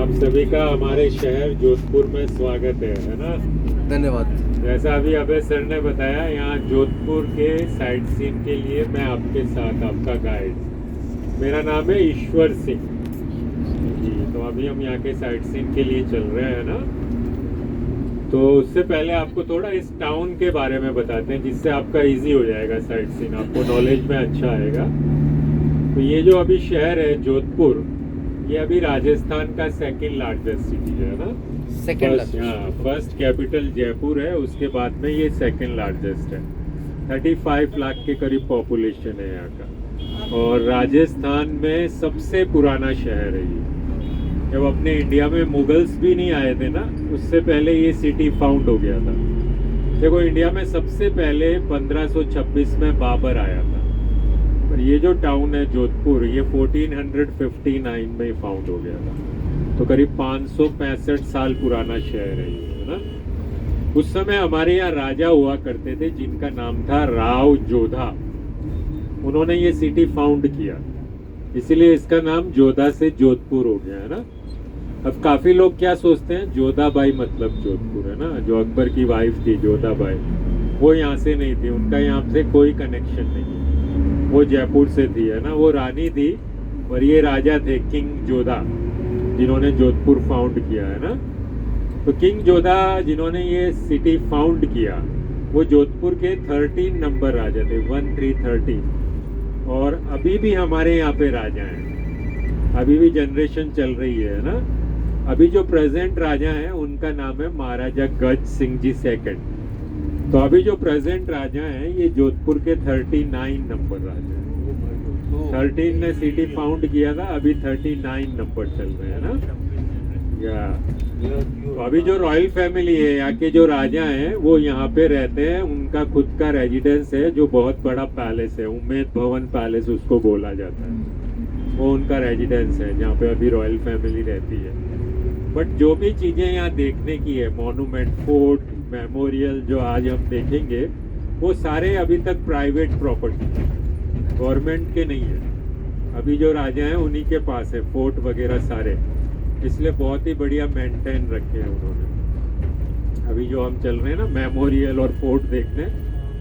आप सभी का हमारे शहर जोधपुर में स्वागत है ना। धन्यवाद। जैसा अभी अभय सर ने बताया, यहाँ जोधपुर के साइट सीन के लिए मैं आपके साथ आपका गाइड। मेरा नाम है ईश्वर सिंह जी। तो अभी हम यहाँ के साइट सीन के लिए चल रहे हैं ना। तो उससे पहले आपको थोड़ा इस टाउन के बारे में बताते हैं, जिससे आपका इजी हो जाएगा साइट सीन, आपको नॉलेज में अच्छा आएगा। तो ये जो अभी शहर है जोधपुर, ये अभी राजस्थान का सेकंड लार्जेस्ट सिटी है ना। फर्स्ट कैपिटल जयपुर है, उसके बाद में ये सेकंड लार्जेस्ट है। 35 लाख के करीब पॉपुलेशन है यहाँ का, और राजस्थान में सबसे पुराना शहर है ये। जब अपने इंडिया में मुगल्स भी नहीं आए थे ना, उससे पहले ये सिटी फाउंड हो गया था। देखो, इंडिया में सबसे पहले 1526 में बाबर आया था, पर ये जो टाउन है जोधपुर, ये 1459 में फाउंड हो गया था। तो करीब 565 साल पुराना शहर है ये, है ना। उस समय हमारे यहाँ राजा हुआ करते थे जिनका नाम था राव जोधा। उन्होंने ये सिटी फाउंड किया, इसीलिए इसका नाम जोधा से जोधपुर हो गया है ना। अब काफी लोग क्या सोचते हैं, जोधाबाई मतलब जोधपुर है ना। जो अकबर की वाइफ थी जोधाबाई, वो यहाँ से नहीं थी, उनका यहाँ से कोई कनेक्शन नहीं है। वो जयपुर से थी, है ना। वो रानी थी, और ये राजा थे किंग जोधा, जिन्होंने जोधपुर फाउंड किया है ना। तो किंग जोधा जिन्होंने ये सिटी फाउंड किया, वो जोधपुर के 13 नंबर राजा थे, 1313। और अभी भी हमारे यहाँ पे राजा हैं, अभी भी जनरेशन चल रही है ना। अभी जो प्रेजेंट राजा हैं उनका नाम है महाराजा गज सिंह जी सेकंड। तो अभी जो प्रेजेंट राजा हैं ये जोधपुर के 39 नंबर राजा हैं। 13 ने सिटी फाउंड किया था, अभी 39 नंबर चल रहे हैं ना। या तो अभी जो रॉयल फैमिली है, यहाँ के जो राजा हैं वो यहाँ पे रहते हैं। उनका खुद का रेजिडेंस है, जो बहुत बड़ा पैलेस है, उम्मेद भवन पैलेस उसको बोला जाता है। वो उनका रेजिडेंस है जहाँ पे अभी रॉयल फैमिली रहती है। बट जो भी चीज़ें यहाँ देखने की है, मॉन्यूमेंट, फोर्ट, मेमोरियल, जो आज हम देखेंगे, वो सारे अभी तक प्राइवेट प्रॉपर्टी, गवर्नमेंट के नहीं है। अभी जो राजा हैं उन्हीं के पास है फोर्ट वगैरह सारे, इसलिए बहुत ही बढ़िया मेंटेन रखे हैं उन्होंने। अभी जो हम चल रहे हैं ना मेमोरियल और फोर्ट देखने,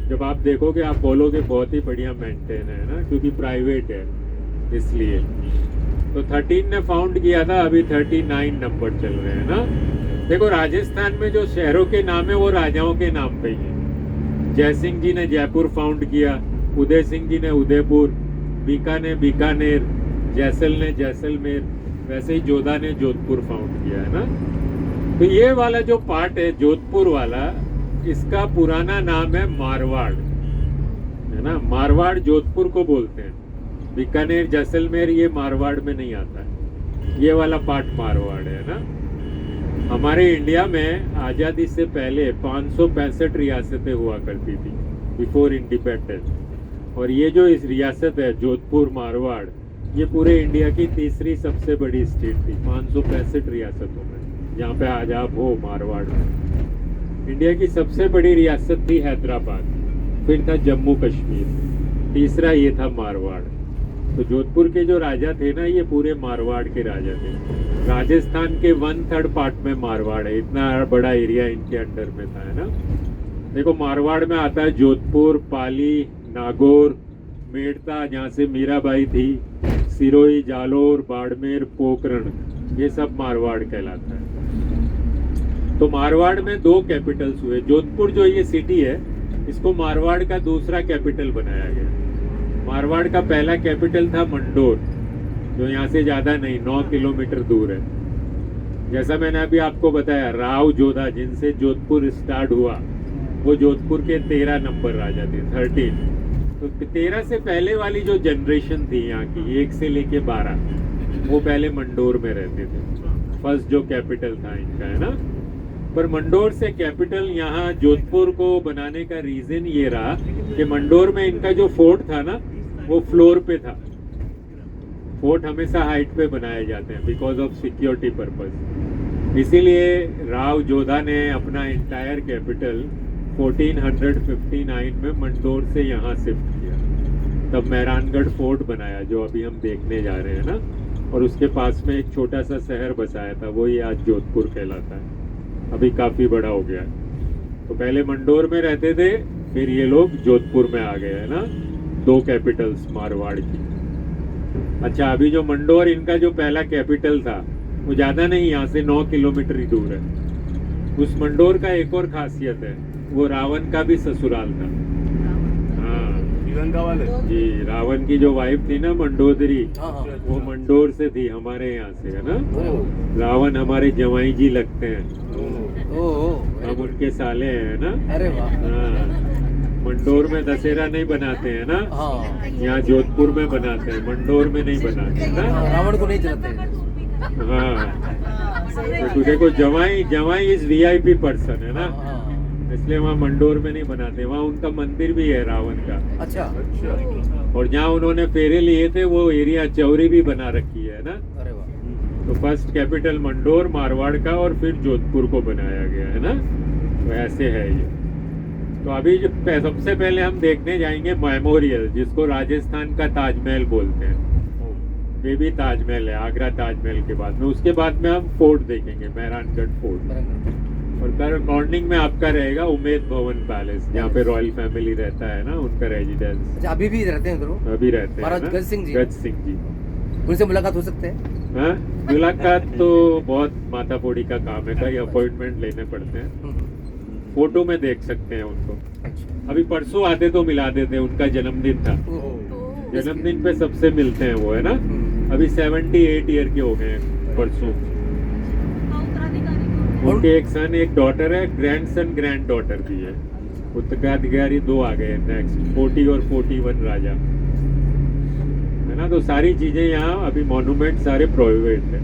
जब आप देखोगे आप बोलोगे बहुत ही बढ़िया मेंटेन है ना, क्योंकि प्राइवेट है इसलिए। तो 13 ने फाउंड किया था, अभी 39 नंबर चल रहे हैं ना। देखो, राजस्थान में जो शहरों के नाम है वो राजाओं के नाम पे ही है। जयसिंह जी ने जयपुर फाउंड किया, उदय सिंह जी ने उदयपुर, बीका ने बीकानेर, जैसल ने जैसलमेर, वैसे ही जोधा ने जोधपुर फाउंड किया है ना। तो ये वाला जो पार्ट है जोधपुर वाला, इसका पुराना नाम है मारवाड़, है ना। मारवाड़ जोधपुर को बोलते हैं। बीकानेर, जैसलमेर ये मारवाड़ में नहीं आता है, ये वाला पार्ट मारवाड़ है ना। हमारे इंडिया में आज़ादी से पहले 565 रियासतें हुआ करती थी, बिफोर इंडिपेंडेंस। और ये जो इस रियासत है जोधपुर मारवाड़, ये पूरे इंडिया की तीसरी सबसे बड़ी स्टेट थी 565 रियासतों में, जहाँ पे आज आप हो मारवाड़ में। इंडिया की सबसे बड़ी रियासत थी हैदराबाद, फिर था जम्मू कश्मीर, तीसरा ये था मारवाड़। तो जोधपुर के जो राजा थे ना, ये पूरे मारवाड़ के राजा थे। राजस्थान के 1/3 पार्ट में मारवाड़ है, इतना बड़ा एरिया इनके अंडर में था, है ना। देखो, मारवाड़ में आता है जोधपुर, पाली, नागौर, मेड़ता जहाँ से मीराबाई थी, सिरोही, जालोर, बाड़मेर, पोखरण, ये सब मारवाड़ कहलाता है। तो मारवाड़ में 2 कैपिटल्स हुए। जोधपुर जो ये सिटी है, इसको मारवाड़ का दूसरा कैपिटल बनाया गया। मारवाड़ का पहला कैपिटल था मंडोर, जो यहाँ से ज्यादा नहीं 9 किलोमीटर दूर है। जैसा मैंने अभी आपको बताया, राव जोधा जिनसे जोधपुर स्टार्ट हुआ, वो जोधपुर के 13 नंबर राजा थे, 13। तो 13 से पहले वाली जो जनरेशन थी यहाँ की, 1 से लेके 12, वो पहले मंडोर में रहते थे। फर्स्ट जो कैपिटल था इनका, है ना। पर मंडोर से कैपिटल यहाँ जोधपुर को बनाने का रीजन ये रहा कि मंडोर में इनका जो फोर्ट था ना, वो फ्लोर पे था। फोर्ट हमेशा हाइट पे बनाए जाते हैं बिकॉज ऑफ सिक्योरिटी पर्पस। इसीलिए राव जोधा ने अपना इंटायर कैपिटल 1459 में मंडोर से यहाँ शिफ्ट किया। तब मेहरानगढ़ फोर्ट बनाया, जो अभी हम देखने जा रहे हैं ना। और उसके पास में एक छोटा सा शहर बसाया था, वो ही आज जोधपुर कहलाता है। अभी काफ़ी बड़ा हो गया है। तो पहले मंडोर में रहते थे, फिर ये लोग जोधपुर में आ गए है ना, 2 कैपिटल्स मारवाड़ की। अच्छा, अभी जो मंडोर इनका जो पहला कैपिटल था वो ज़्यादा नहीं, यहाँ से 9 किलोमीटर ही दूर है। उस मंडोर का एक और खासियत है, वो रावण का भी ससुराल था। हाँ वाले जी, रावण की जो वाइफ थी ना मंडोदरी, हाँ, हाँ। वो मंडोर से थी, हमारे यहाँ से है ना। रावण हमारे जवाई जी लगते हैं, हम उनके साले हैं ना। अरे वाह। हाँ, मंडोर में दशहरा नहीं बनाते हैं ना, हाँ, यहाँ जोधपुर में बनाते हैं, मंडोर में नहीं बनाते हैं ना। रावण को नहीं जलाते। हाँ, तो तुझे को जवाई जवाई इज वीआईपी पर्सन है ना, हाँ, इसलिए वहाँ मंडोर में नहीं बनाते। वहाँ उनका मंदिर भी है रावण का। अच्छा। और जहाँ उन्होंने फेरे लिए थे वो एरिया चौरी भी बना रखी है ना। अरे वाह। तो फर्स्ट कैपिटल मंडोर मारवाड़ का, और फिर जोधपुर को बनाया गया है ना। तो ऐसे है ये। तो अभी जो सबसे पहले हम देखने जाएंगे मेमोरियल, जिसको राजस्थान का ताजमहल बोलते हैं। ये भी ताजमहल है, आगरा ताजमहल के बाद में। उसके बाद में हम फोर्ट देखेंगे, मेहरानगढ़ फोर्ट। और कल मॉर्निंग में आपका रहेगा उमेद भवन पैलेस, जहाँ पे रॉयल फैमिली रहता है ना, उनका रेजिडेंस। अच्छा, अभी भी रहते हैं उधर? अभी रहते हैं महाराज ना? गज सिंह जी। गज सिंह जी। उनसे मुलाकात हो सकते हैं? हाँ, मुलाकात तो बहुत माथापोड़ी का काम है, कई अपॉइंटमेंट लेने पड़ते हैं। फोटो में देख सकते हैं उनको। अच्छा। अभी परसों आते तो मिला देते, उनका जन्मदिन था। जन्मदिन पे सबसे मिलते हैं वो, है ना। अभी 78 ईयर के हो गए हैं परसों। उनके एक सन एक डॉटर है, ग्रैंडसन ग्रैंड डॉटर भी है। उत्तराधिकारी 2 आ गए नेक्स्ट, 40 और 41 राजा, है ना। तो सारी चीजें यहाँ अभी मॉन्यूमेंट सारे प्रोहिबिट है।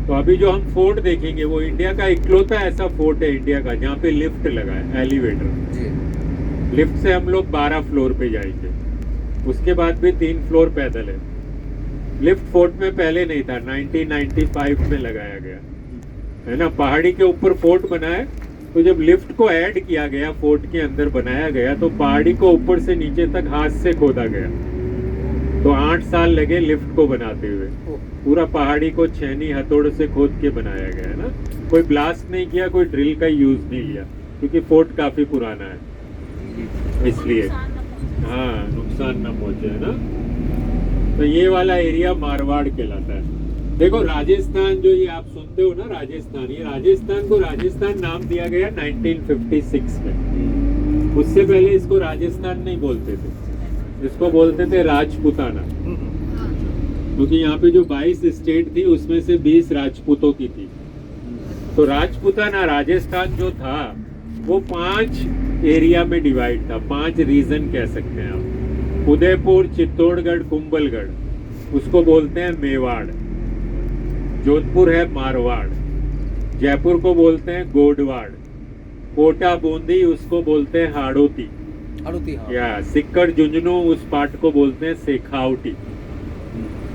तो अभी जो हम फोर्ट देखेंगे वो इंडिया का इकलौता ऐसा फोर्ट है इंडिया का जहाँ पे लिफ्ट लगा है, एलिवेटर। लिफ्ट से हम लोग 12 फ्लोर पे जाएंगे, उसके बाद भी 3 फ्लोर पैदल है। लिफ्ट फोर्ट में पहले नहीं था, 1995 में लगाया गया है ना। पहाड़ी के ऊपर फोर्ट बना है, तो जब लिफ्ट को ऐड किया गया, फोर्ट के अंदर बनाया गया, तो पहाड़ी को ऊपर से नीचे तक हाथ से खोदा गया। तो 8 साल लगे लिफ्ट को बनाते हुए। पूरा पहाड़ी को छेनी हथौड़े से खोद के बनाया गया है ना। कोई ब्लास्ट नहीं किया, कोई ड्रिल का यूज नहीं लिया, क्योंकि फोर्ट काफी पुराना है, इसलिए हाँ नुकसान न पहुंचे, है ना। तो ये वाला एरिया मारवाड़ कहलाता है। देखो राजस्थान जो ये आप सुनते हो ना, राजस्थान, ये राजस्थान को राजस्थान नाम दिया गया 1956 में। उससे पहले इसको राजस्थान नहीं बोलते थे, इसको बोलते थे राजपूताना, क्योंकि यहाँ पे जो 22 स्टेट थी उसमें से 20 राजपूतों की थी। तो राजपूताना राजस्थान जो था वो 5 एरिया में डिवाइड था, 5 रीजन कह सकते हैं आप। उदयपुर, चित्तौड़गढ़, कुंभलगढ़, उसको बोलते हैं मेवाड़। जोधपुर है मारवाड़। जयपुर को बोलते हैं गोडवाड़। कोटा बूंदी उसको बोलते हैं हाड़ोती। हाँ। या सिक्कर झुंझुनू उस पार्ट को बोलते हैं शेखावटी।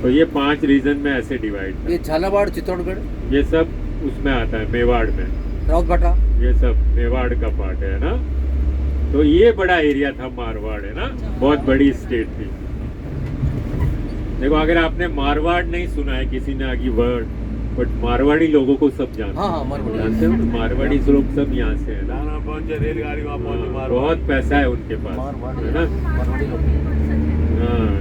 तो ये 5 रीजन में ऐसे डिवाइड था। ये झालावाड़, चित्तौड़गढ़, ये सब उसमें आता है, मेवाड़ में। राउतभाटा, ये सब मेवाड़ का पार्ट है ना। तो ये बड़ा एरिया था मारवाड़, है ना, बहुत बड़ी स्टेट थी। देखो अगर आपने मारवाड़ नहीं सुना है किसी ने आगे वर्ड, बट मारवाड़ी लोगों को सब जानते हैं। हाँ, मारवाड़ी जानते हो, मारवाड़ी लोग सब यहाँ से है ना। रेलगाड़ी बहुत पैसा है उनके पास, है ना। हाँ,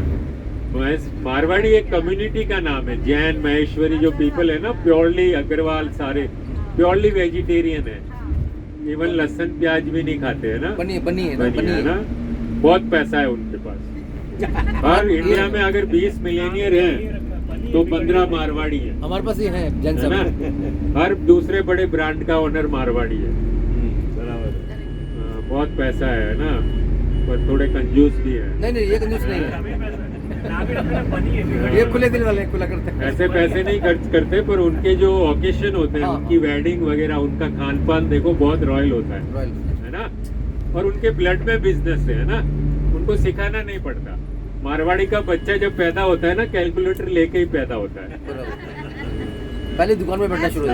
मारवाड़ी एक कम्युनिटी का नाम है। जैन, महेश्वरी जो पीपल है ना, प्योरली अग्रवाल, सारे प्योरली वेजिटेरियन है। इवन लहसुन प्याज भी नहीं खाते है ना। बनी है ना। बहुत पैसा है उनके पास। हर इंडिया में अगर 20 मिलियनियर हैं तो 15 मारवाड़ी है। हमारे पास ये है ना। हर दूसरे बड़े ब्रांड का ओनर मारवाड़ी है। बहुत पैसा है ना, पर थोड़े कंजूस भी है। नहीं, ये कंजूस नहीं है। ये खुले दिल वाले, खुला करते हैं। ऐसे पैसे नहीं खर्च करते, पर उनके जो ओकेशन होते हैं, हाँ, उनकी वेडिंग वगैरह, उनका खान पान देखो बहुत रॉयल होता है ना। और उनके ब्लड में बिजनेस है ना, उनको सिखाना नहीं पड़ता। मारवाड़ी का बच्चा जब पैदा होता है ना, कैलकुलेटर लेके ही पैदा होता है। पहले दुकान में बैठना शुरू हो।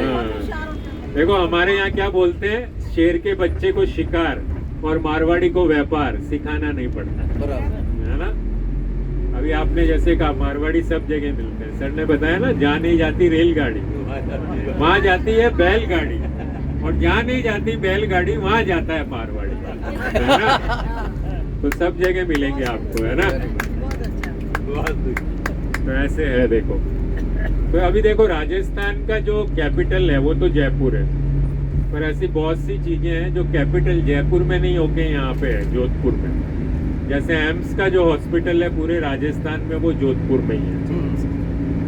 देखो हमारे यहाँ क्या बोलते हैं, शेर के बच्चे को शिकार और मारवाड़ी को व्यापार सिखाना नहीं पड़ता, है ना। अभी आपने जैसे कहा मारवाड़ी सब जगह मिलते हैं, सर ने बताया ना, जहाँ नहीं जाती रेलगाड़ी वहाँ जाती है बैलगाड़ी, और जहाँ नहीं जाती बैलगाड़ी वहाँ जाता है मारवाड़ी, है ना? तो सब जगह मिलेंगे आपको, है ना? तो ऐसे है देखो। तो अभी देखो राजस्थान का जो कैपिटल है वो तो जयपुर है, पर ऐसी बहुत सी चीजें हैं जो कैपिटल जयपुर में नहीं होके यहाँ पे है, जोधपुर में। जैसे एम्स का जो हॉस्पिटल है पूरे राजस्थान में वो जोधपुर में ही है।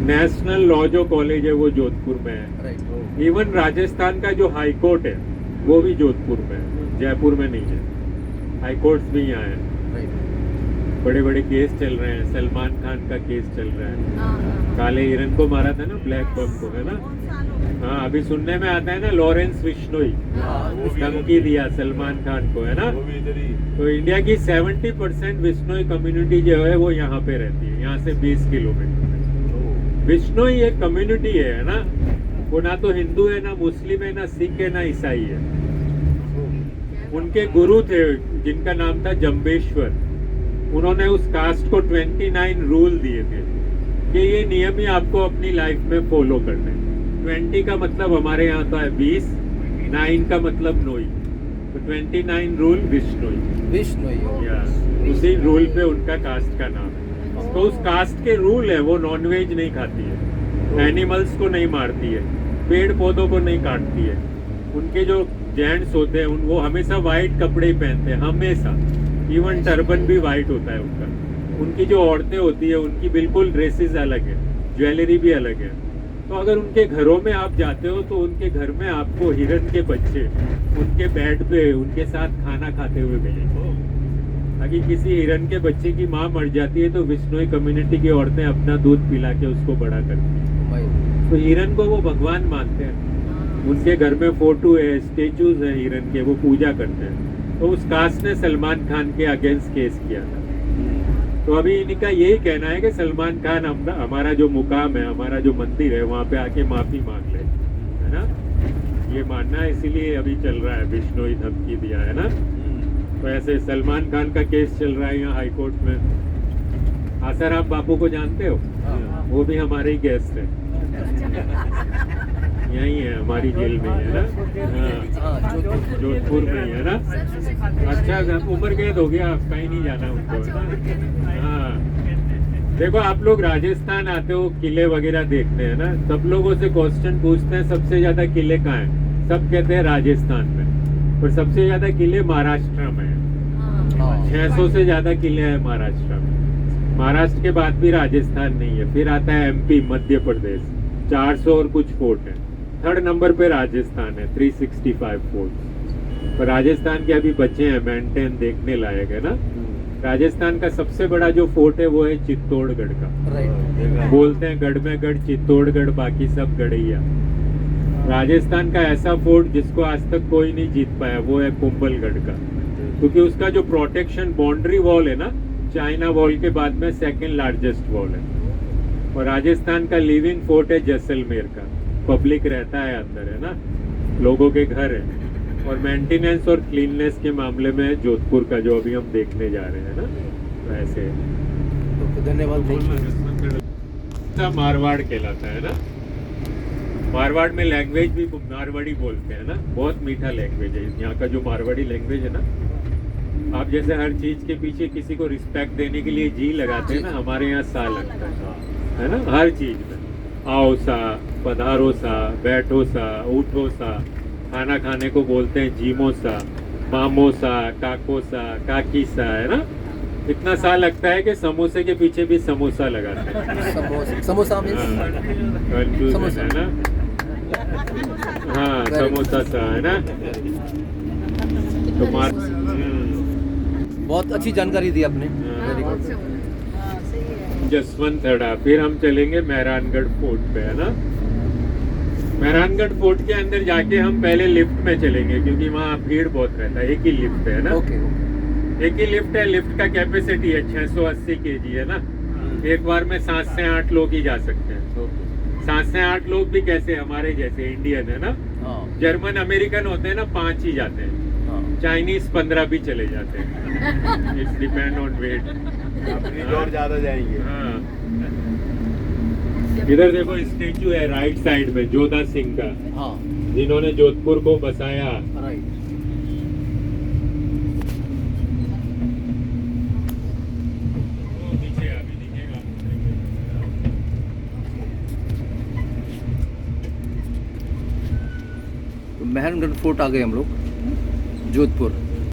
नेशनल लॉ जो कॉलेज है वो जोधपुर में है। इवन राजस्थान का जो हाई कोर्ट है वो भी जोधपुर में है, जयपुर में नहीं है। हाई कोर्ट्स भी यहाँ है। बड़े बड़े केस चल रहे हैं, सलमान खान का केस चल रहा है, काले हिरन को मारा था ना, ब्लैक बम को, है ना? हाँ, अभी सुनने में आता है ना, लॉरेंस बिश्नोई धमकी दिया सलमान खान को, है ना? तो इंडिया की 70% बिश्नोई कम्युनिटी जो है वो यहाँ पे रहती है, यहाँ से 20 किलोमीटर। बिश्नोई एक कम्युनिटी है ना? वो ना तो हिंदू है, ना मुस्लिम है, ना सिख है, ना ईसाई है। उनके गुरु थे जिनका नाम था जम्बेश्वर। उन्होंने उस कास्ट को 29 रूल दिए थे कि ये नियम ही आपको अपनी लाइफ में फॉलो करने। 20 का मतलब हमारे यहाँ तो है 20, 9 का मतलब नोई, तो 29 रूल बिश्नोई, उसी रूल पे उनका कास्ट का नाम है। तो उस कास्ट के रूल है, वो नॉनवेज नहीं खाती है, एनिमल्स को नहीं मारती है, पेड़ पौधों को नहीं काटती है। उनके जो जेंट्स होते हैं वो हमेशा वाइट कपड़े ही पहनते हैं, हमेशा। इवन टर्बन भी वाइट होता है उनका। उनकी जो औरतें होती है उनकी बिल्कुल ड्रेसेस अलग है, ज्वेलरी भी अलग है। तो अगर उनके घरों में आप जाते हो तो उनके घर में आपको हिरन के बच्चे उनके बेड पे उनके साथ खाना खाते हुए मिलेंगे। अगर किसी हिरन के बच्चे की माँ मर जाती है तो बिश्नोई कम्युनिटी की औरतें अपना दूध पिला के उसको बड़ा करती हैं। तो हिरन को वो भगवान मानते हैं। उनके घर में फोटो है, स्टेचूज है हिरन के, वो पूजा करते हैं। तो उस कास्ट ने सलमान खान के अगेंस्ट केस किया था। तो अभी इनका यही कहना है कि सलमान खान हमारा जो मुकाम है, हमारा जो मंदिर है, वहाँ पे आके माफी मांग ले, है ना? ये मानना है, इसीलिए अभी चल रहा है, बिश्नोई धमकी दिया है ना। तो ऐसे सलमान खान का केस चल रहा है यहाँ हाई कोर्ट में। आसाराम बापू को जानते हो? वो भी हमारे ही गेस्ट है, यही है हमारी जेल में, है ना? हाँ, जोधपुर में ही है ना? अच्छा, उम्र कैद हो गया, आप कहीं नहीं जाना उनको, है ना? हाँ, देखो आप लोग राजस्थान आते हो किले वगैरह देखते हैं ना, सब लोगों से क्वेश्चन पूछते हैं सबसे ज्यादा किले कहाँ हैं? सब कहते हैं राजस्थान में, और सबसे ज्यादा किले महाराष्ट्र में है। 600 से ज्यादा किले हैं महाराष्ट्र में। महाराष्ट्र के बाद भी राजस्थान नहीं है, फिर आता है MP, मध्य प्रदेश, 400 और कुछ फोर्ट है। 3rd नंबर पे राजस्थान है, 365 फोर्ट। पर राजस्थान के अभी बचे हैं मेंटेन, देखने लायक है ना। राजस्थान का सबसे बड़ा जो फोर्ट है वो है चित्तौड़गढ़ का। बोलते हैं गढ़ में गढ़ चित्तौड़गढ़, बाकी सब गढ़ैया। राजस्थान का ऐसा फोर्ट जिसको आज तक कोई नहीं जीत पाया वो है कुंभलगढ़ का, क्योंकि उसका जो प्रोटेक्शन बाउंड्री वॉल है ना, चाइना वॉल के बाद में 2nd लार्जेस्ट वॉल है। और राजस्थान का लिविंग फोर्ट है जैसलमेर का, पब्लिक रहता है अंदर, है ना, लोगों के घर है। और मेंटेनेंस और क्लीननेस के मामले में जोधपुर का जो अभी हम देखने जा रहे हैं ना, तो ऐसे तो धन्यवाद। मारवाड़ कहलाता है ना। मारवाड़ में लैंग्वेज भी मारवाड़ी बोलते हैं ना, बहुत मीठा लैंग्वेज है यहाँ का जो मारवाड़ी लैंग्वेज है ना। आप जैसे हर चीज के पीछे किसी को रिस्पेक्ट देने के लिए जी लगाते हैं ना, हमारे यहाँ सा लगता है ना, हर चीज में। आओ सा, पधारो सा, बैठो सा, उठो सा, खाना खाने को बोलते हैं जीमो सा, मामो सा, काको सा, काकी सा, है ना। इतना सा लगता है कि समोसे के पीछे भी समोसा लगाते हैं। समोसा है ना, हाँ समोसा सा, है ना। तो बहुत अच्छी जानकारी दी आपने। जसवंतगढ़, फिर हम चलेंगे मेहरानगढ़ फोर्ट पे, है ना। मेहरानगढ़ फोर्ट के अंदर जाके हम पहले लिफ्ट में चलेंगे, क्योंकि वहाँ भीड़ बहुत रहता है। एक ही लिफ्ट है ना, एक ही लिफ्ट है। लिफ्ट का कैपेसिटी है 680 kg, है ना। एक बार में 7 से 8 लोग ही जा सकते हैं। 7 से 8 लोग भी कैसे, हमारे जैसे इंडियन, है ना। जर्मन अमेरिकन होते हैं ना, 5 ही जाते हैं। चाइनीज 15 भी चले जाते हैं। It's depend on weight. अपनी जोर ज्यादा जाएंगे। हाँ इधर देखो स्टेचू है राइट साइड में जोधा सिंह का, हाँ जिन्होंने जोधपुर को बसाया। राइट। वो पीछे अभी दिखेगा। तो महनगढ़ फोर्ट आ गए हम लोग, जोधपुर।